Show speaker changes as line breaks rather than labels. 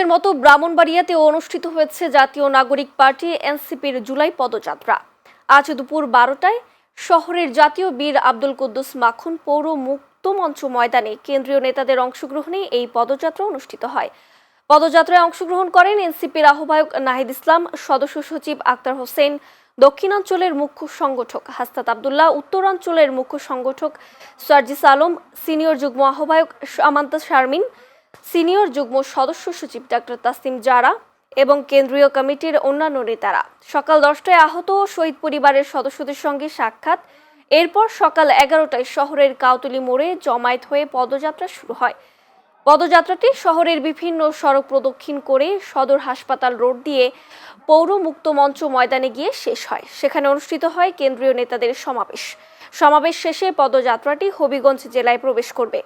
সিলেটের মতো ব্রাহ্মণবাড়িয়াতেও অনুষ্ঠিত হয়েছে জাতীয় নাগরিক পার্টি এনসিপির জুলাই পদযাত্রা। আজ দুপুর 12টায় শহরের জাতীয় বীর আব্দুল কুদ্দুস মাখন পৌর মুক্ত মঞ্চ ময়দানে কেন্দ্রীয় নেতাদের অংশগ্রহণে এই পদযাত্রা অনুষ্ঠিত হয়। পদযাত্রায় অংশগ্রহণ করেন এনসিপির আহ্বায়ক নাহিদ ইসলাম, সদস্য সচিব আক্তার হোসেন, দক্ষিণাঞ্চলের মুখ্য সংগঠক হাসনাত আবদুল্লাহ, উত্তরাঞ্চলের মুখ্য সংগঠক সার্জিস আলম, সিনিয়র যুগ্ম আহ্বায়ক সামান্তা শারমিন, সিনিয়র যুগ্ম সদস্য সচিব ডাক্তার তাসনিম জারা এবং কেন্দ্রীয় কমিটির অন্যান্য নেতারা। সকাল 10টায় আহত শহীদ পরিবারের সদস্যদের সঙ্গে সাক্ষাৎ। এরপর সকাল 11টায় শহরের কাউতুলি মোড়ে জমায়েত হয়ে পদযাত্রা শুরু হয়। পদযাত্রাটি শহরের বিভিন্ন সড়ক প্রদক্ষিণ করে সদর হাসপাতাল রোড দিয়ে পৌর মুক্ত মঞ্চ ময়দানে গিয়ে শেষ হয়। সেখানে অনুষ্ঠিত হয় কেন্দ্রীয় নেতাদের সমাবেশ শেষে পদযাত্রাটি হবিগঞ্জ জেলায় প্রবেশ করবে।